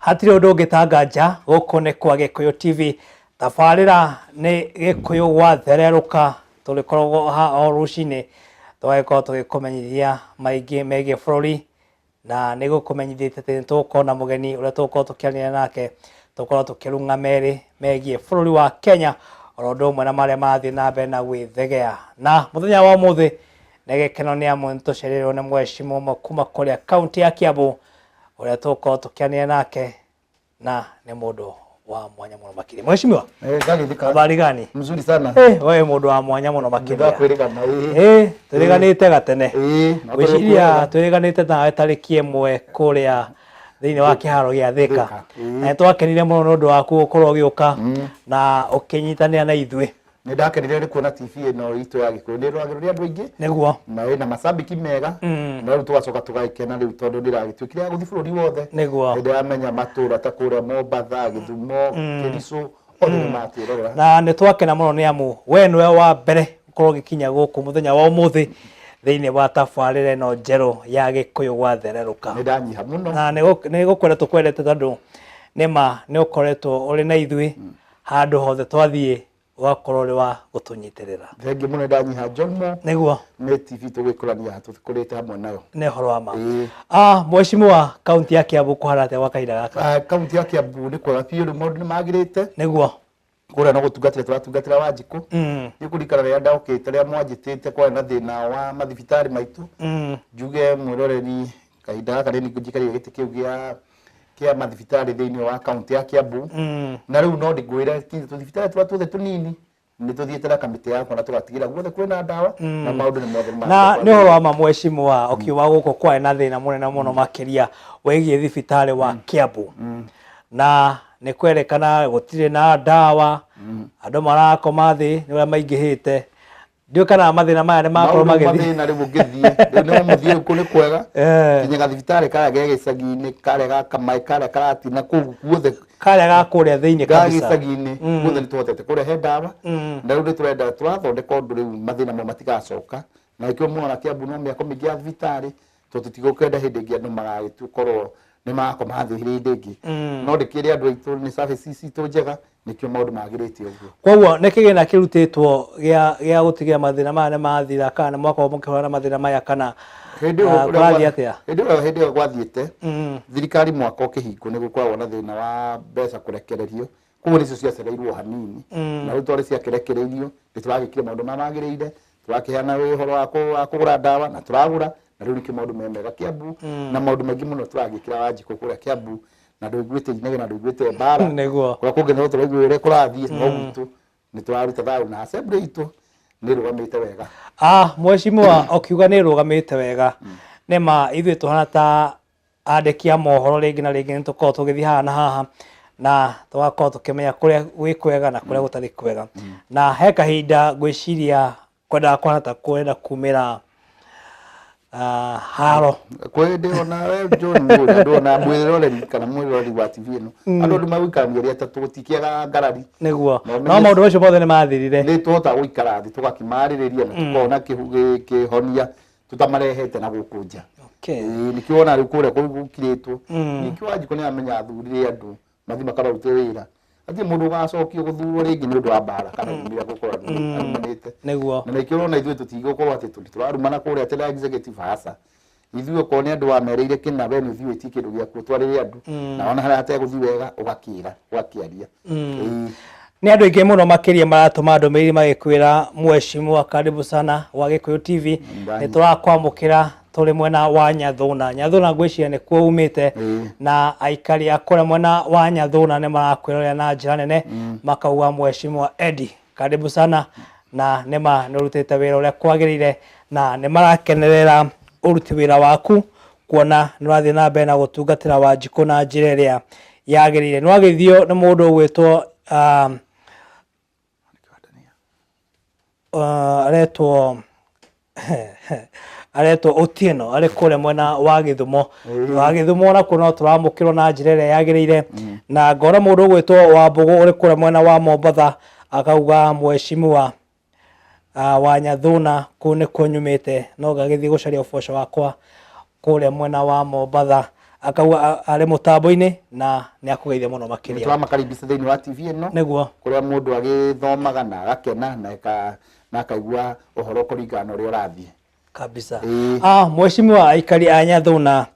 hatire undu ngitanganja gukone kwa Gikuyu TV tabarira ni Gikuyu gwathereruka tulikorwo ha o rucini twageko tugikumenyithia maingi megie bururi na nigukumenyithia ati tukona mugeni uria tukorwo tukiania nake tukorwo tukirunga meri megie bururi wa Kenya orondo mwe na maria mathi na mbere na gwithegea na muthenya wa muthi negekeno ni amu ntucererwo ni mweshimo kuma kuria kaunti ya Kiambu uria tukorwo tukiania nake na ni mundu wa mwanya muno makiri. Mheshimiwa, habari gani? Mzuri sana. Wewe mundu wa mwanya muno makiri. Ndakwirigana turiganite gatene. Wiciria turiganite na tariki 1 kuria thiini wa kiharo gia Thika. Na twakenire muno nundu waku ukorwo giuka na ukinyitania na ithwe. Ni ndakenire ni kuona TV ino itu ya Gikuyu ndi rwagiruria andu aingi niguo na ina masabiki mega na riu tugacoka tugaikena riu tondu ndiragituikire guthi bururi wothe niguo ndi amenya matura ta kuria Mombatha Githumo Kericho othe ni matirorera na ni twakena muno ni amu we niwe wa mbere ukorwo gikinya guku muthenya wa umuthi thiini wa tabarire no njeru ya Gikuyu gwathereruka ni ndanyiha muno na ni gukwenda tukwendete tondu nima ni ukoretwo uri na ithwi handu hothe twathie wakorore wa gutunyitirira thengi muno ndanyiha Johnmo niguo ni TV tugikurania tukurite hamwe nayo ne horo ama mheshimiwa kaunti ya Kiambu kuharate wa kaida gaka kaunti ya Kiambu ni kwa piyo mundu ni magirite niguo kuria no gutungatira turatungatira Wanjiku ni kurikana ria ndaukite ria mwanjitite kwa na thina wa mathibitari maitu njuge mwiroreri kaida gaka ni kujikaria giti kiu kia mathibitari thiini wa kaunti ya Kiambu na riu no ndigwira thibitari tuothe tunini ni tuthiete na kamiti yakwa na tugatigira guothe kwina ndawa na maundu ni mothe na ni horo wa mheshimiwa ukiwa guko kwa na thina munene muno makiria wegie thibitari wa Kiambu na ni kwerekana gutire na ndawa andu marakoma thi ni wa maingihite ndio kana mathina maya ni makorwo magithi na riu ngithie ni muthie ku ni kwega kinye gathibitari kaya gegicagi-ini kare gaka mai kare karati na kuothe kare gakuria thiini kabisa gagicagi-ini guothe ni tuhotete kurehe ndawa na riu turenda turathondeka undu riu mathina mo matigacoka na ikio muno na Kiambu no miako mingi ya thibitari tutigukenda hindi ingi andu magagitukorwo ni makoma thihire ndingi no ndikire andu aitu ni services itu njega nikio maundu magirite uguo koguo ni kigina kirutitwo gia gutigira mathina maya mathira kana mwaka wa mukihora mathina maya kana hindi o gwathiite thirikari mwaka ukihingo ni gukoragwo na thina wa mbeca kurekererio kuo nicio ciacereirwo hanini na riu twari ciakirekereirio nituragikire maundu magirire turakiheana uhoro wa kugura ndawa na turagura na riu nikio maundu mega Kiambu na maundu maingi muno turagikira Wanjiku kuria Kiambu na nduiguite inege na nduiguite bara niguo kwa kugenera turaiguire kurathie no gitu ni turaruta tharu na assembly itu ni rugamite wega mheshimiwa ukiuga ni rugamite wega nema ithui tuhana ta andekia mohoro ringi na ringi nitukorwo tugithii haha na haha na tugakorwo tukimenya kuria gwikwega na kuria gutari kwega na he kahinda gwiciria kwenda kwanata kwenda kumira haro kwende ona we Johnmo ndona mwiroreri kana mwiroreri wa TV no andu magwikara ria ta tutikiaga ngarari niguo no maundu macio mothe ni mathirire ni tuhota gwikara thi tugakimariria na tukona kihonia tutamarehete na gukunja nikiona riu kuria gukiritwo nikio Wanjiku ni amenya athurire andu mathima karute wira ati mundu gacokio guthurwo ringi ni undu wa bara kana ngira gukora arumanite niguo na nikio ona ithuĩ tutigokorwo ati turarumana kuria tena executive hasa ithuĩ ko ni andu wamereire kina bene ithuĩ ti kindu gia kutwarire andu na ona haria ateguthi wega ugakira gwakiaria ni andu aingi muno makiria maratuma ndumiriri magikwira mheshimiwa karibu sana wa Gikuyu TV ni turakwamukira tuli mwena wa Nyathuna ngwiciria ni kuo umite na aikari akore mwena wa Nyathuna ni marakwirorera na njira nene makauga mheshimiwa Eddie karibu sana na nima nurutite wira uria kwagirire na ni marakenerera uruti wira waku kuona nurathie na mbere na gutungatira Wanjiku na njira iria yagirire nwagithio ni mundu gwitwo aretwo Otieno ari kure mwena wa Githumo na kuno turamukirwo na njira iria yagirire na ngora mundu gwitwo wa Mbugu uri kure mwena wa Mombatha akauga mheshimiwa wa Nyathuna kune kunyumite no gagithii gucaria uboco wakwa kure mwena wa Mombatha akauga ari mutambo-ini na ni akugeithia muno makiria turamakarimbisa thiini wa TV ino niguo kuria mundu agithomaga na agakena na akaigua uhoro kuringana uria urathie kabisa. Mheshimiwa aikari a Nyathuna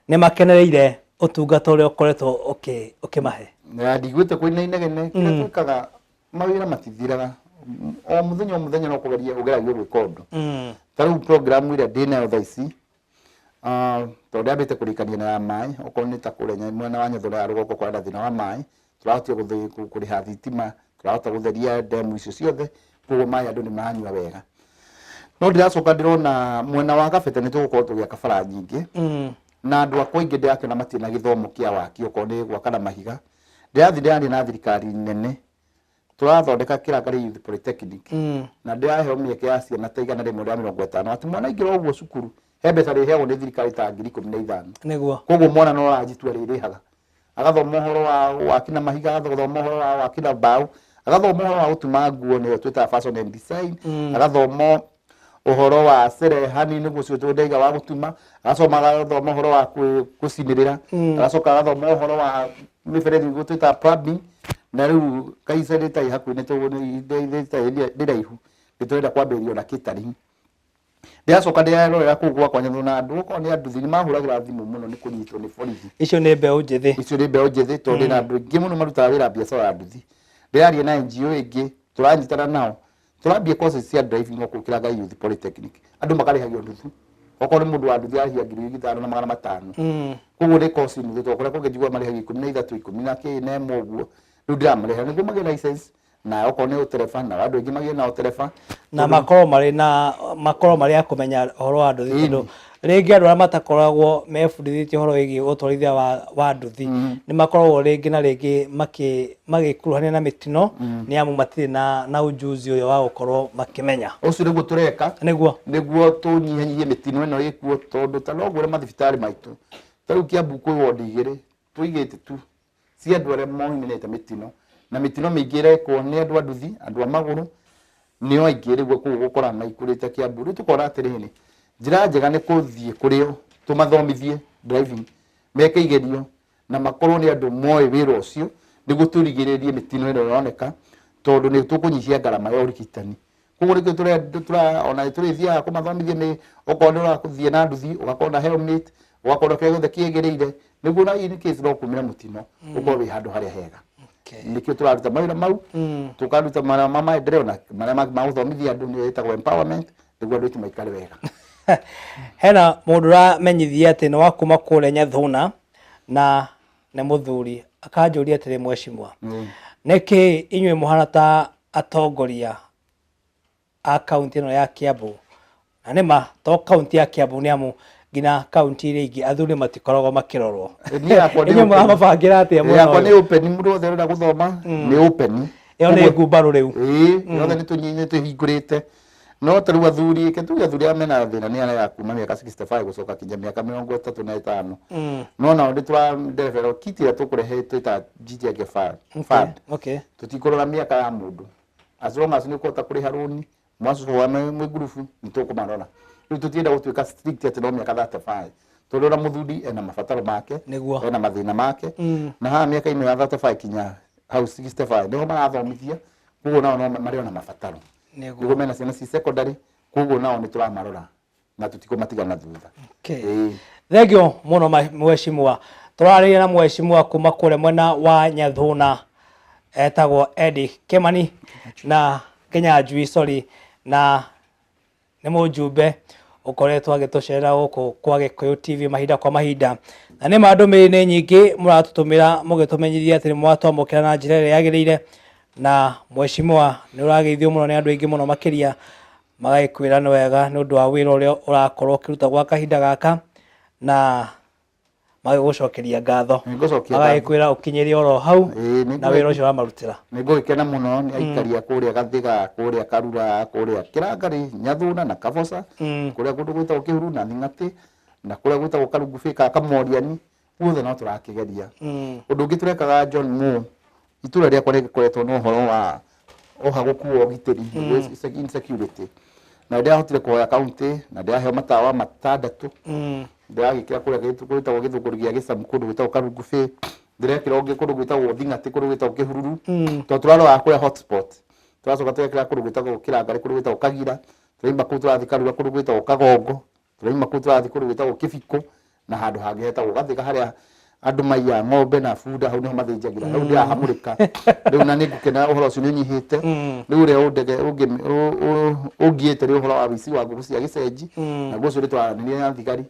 ni makenereire utungata uria ukoretwo ukimahe na ndigwite kwina inegene kira twikaga mawira matithiraga o muthenya no kugeragia gwika undu taru program ira ndina thaa ici tondu ambite kurikania na mai okorwo ni ta kurenya mwena wa Nyathura rugoko kwa thina wa mai turahotia kuriha thitima turahota gutheria demu icio ciothe koguo mai andu ni maranyua wega no ndiracoka ndirona mwena wa Kabete ni tugukorwo tugiaka bara nyingi na andu akwa ingi ndirakena matina githomo kia waki okorwo ni gwakana mahiga ndirathi na thirikari nene turathondeka Kirangari Youth Polytechnic na ndirahe mieke ya ciana ta 150 ati mwana ingira uguo cukuru he mbeca riheagwo ni thirikari ta 15,000 niguo koguo mwana no aranjitua ririhaga agathoma uhoro wa wakina mahiga agathoma uhoro wa wakina mbao agathoma uhoro wa gutuma nguo ni twita fashion and design agathoma uhoro wa cerehani niguo cio twendaiga wa gutuma agathoma uhoro wa gucinirira agacoka agathoma uhoro wa miferethi niguo twita plumbing na riu kaisa ritai hakuine ndiraihu nitwenda kwambirio na catering ndiacoka ndirarorera kugwa kwa Nyathuna andu ko ni andu thini mahuragira thimu muno ni kunyitwo ni borithi icio ni mbeu njithi tondu na andu ingi muno marutaga wira biacara ya nduthi ndiraria na NGO ingi turanyitana nao turambia courses cia driving oku Kirangari Youth Polytechnic andu makarihagio nduthu okorwo ni mundu wa nduthi arihia 5,500 koguo ni course ni twakora kungejigwa marihagi 13 12 na moguo riu ndiramarihia niguo magie license na okorwo ni utereba na andu ingi magie na utereba na makoro mari akumenya horo wa nduthi tondu ringi andu matakoragwo mebundithĩtie horo wĩgiĩ ũtwarithia wa nduthi ni makoragwo ringi na ringi magikuruhania na mitino ni amu matirĩ na ujuzi uyo wa gukorwo makimenya ucio niguo tureka niguo tunyihanyihie mitino ino ikuo tondu ta no gwore mathibitari maitu taru Kiambu kwĩ ward 2 tuigĩte tu cia andu aria mohiminĩte mitino na mitino mĩingĩ irekwo ni andu a nduthi andu a maguru nio aingĩ rĩguo kũu gũkora na ikurĩte Kiambu rĩu tukora atĩrĩrĩ njĩra njega nĩ kũthiĩ kũrĩo tumathomithie driving meke igerio na makorwo nĩ andũ moĩ wĩra ũcio nĩguo tũrigĩrĩrie mĩtino ĩno yoneka tondũ nĩ tũkũnyihia ngarama ya ũrigitani koguo nĩkĩo ona tũrĩthiaga kũmathomithia nĩ okorwo nĩ ũrathiĩ na nduthi ũgakorwo na helmet ũgakorwo kĩothe kĩgĩrĩire nĩguo na in case no kumĩra mũtino ũkorwo wĩ handũ harĩa hega nikio turaruta mawira mau tukaruta mara mama endeleo na mara maũthomithia andu ni etagwo empowerment niguo andu itu maikare wega hena mundu ramenyithia ati no wakuma kure Nyathuna na ne muthuri akanjuria atiri mheshimiwa niki inywe muhana ta atongoria a county no ya Kiambu na nima to county ya Kiambu ni amu gina county ire ingi athuri matikoragwo makirorwo inye mabangira atia muno yakwa ni open mundu othe renda guthoma ni open iyo ni ngumbaru riu yothe ni tunyinye tuhingurite no taru athuri ke tu athuri amena thina ni ana kuma miaka 65 gucoka kinya miaka 35 no na ndi twa develop kiti ya tukurehe twita GTG fund tutikorora miaka ya mundu as long as ni kota kuriha runi mwaso wa mwe gurufu nitukumarora riu tutienda gutuika strict ati no miaka 35 tolora muthuri ena mabataro make ena mathina make na ha miaka ino ya 35 kinya hau 65 ndio marathomithia kugo nao no mari ona mabataro niguo mena ciana ci secondary kugo nao ni turamarora na tutikomatigana thutha thegio muno mheshimiwa turariria na mheshimiwa kuma kure mwena wa Nyathuna etagwo Eddie Kimani na Kenya Njui na ni mujumbe ukoretwo agitucera guku kwa Gikuyu TV mahinda kwa mahinda na ni mandumiri ni nyingi muratutumira mugitumenyithia ati ni mwatwamukira na njira ĩrĩa yagĩrĩire na mheshimiwa ni urageithio muno ni andu aingi muno makiria magaikwira ni wega ni undu wa wira uria urakorwo kiruta gwa kahinda gaka na magigucokeria ngatho magaikwira ukinyirie oro hau na wira ucio wamarutira nigukena muno ni aikaria kuria Gathiga kuria Karura kuria Kirangari Nyathuna na Kaboca kuria kundu gwitagwo Kihuru na Thing'ati na kuria gwitagwo Karungubika Kamoriani guothe no turakigeria undu ungi turekaga Johnmo itura ria kore koretwo no horo wa ohagukuo giteri insecurity na ndia hotire kwa county na ndia he matawa matandatu ndĩragĩkĩra kũrĩa gwĩtagwo gĩthũngũri gĩa gĩcamu kũndũ gwĩtagwo Karungubi, ndĩrekĩra ũngĩ kũndũ gwĩtagwo Thing'ati, kũndũ gwĩtagwo Kĩhururu, tondũ tũraroraga kũrĩa hotspot. Tũracoka tũgekĩra kũndũ gwĩtagwo Kĩrangari, kũndũ gwĩtagwo Kagira, tũraima kũu tũrathiĩ Karura, kũndũ gwĩtagwo Kagongo, tũraima kũu tũrathiĩ kũndũ gwĩtagwo Kĩbiko, na handũ hangĩ hetagwo Gathĩga harĩa andũ maiya ng'ombe na bunda, hau niho mathĩnjagĩra. Rĩu ndĩrahamũrĩka rĩu na nĩngũkena ũhoro ũcio nĩũnyihĩte. Rĩu ũrĩa ũndege ũngĩĩte rĩ ũhoro wa ũici wa ngũkũ cia gĩcenji, naguo ũcio nĩtwaranĩria na thigari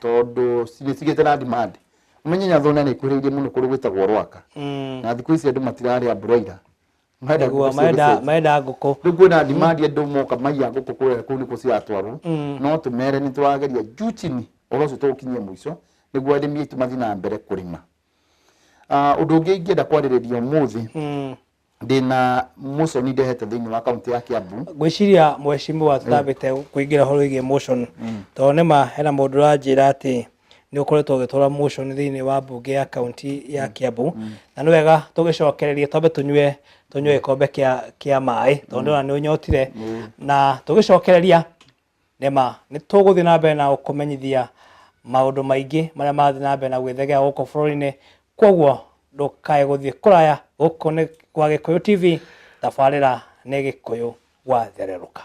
tondũ nĩcigĩte na demand. Ũmenye Nyathũna nĩkuhĩrĩirie mũno kũndũ gwĩtagwo Rwaka, na thikũ ici andũ matirarĩa broiler, maenda ngũkũ. Rĩu kwĩna demand andũ moka maiya ngũkũ kũu nĩkuo ciratwarwo, no tũmere nĩtũrageria juu chini ũhoro ũcio tũgũkinyia mũico nĩguo arĩmi aitũ mathiĩ na mbere kũrĩma. Ũndũ ũngĩ ingĩenda kwarĩrĩria ũmũthĩ, ndĩna motion ndehete thĩinĩ wa kaunti ya Kiambu. Ngwĩciria mheshimiwa tũtambĩte kũingĩra ũhoro wĩgiĩ motion, tondũ nĩma hena mũndũ ũranjĩra atĩ nĩ ũkoretwo ũgĩtwara motion thĩinĩ wa mbunge ya kaunti ya Kiambu, na nĩ wega tũgĩcokererie twambe tunyue gĩkombe kĩa maĩ, tondũ ndĩrona nĩ ũnyotire, na tũgĩcokereria nĩma nĩ tũgũthiĩ na mbere na gũkũmenyithia maũndũ maingĩ marĩa marathiĩ na mbere na gwĩthegea gũkũ bũrũri-inĩ. Koguo ndũkae gũthiĩ kũraya, gũkũ nĩ kwa Gĩkũyũ TV, tabarĩra nĩ Gĩkũyũ Wathererũka.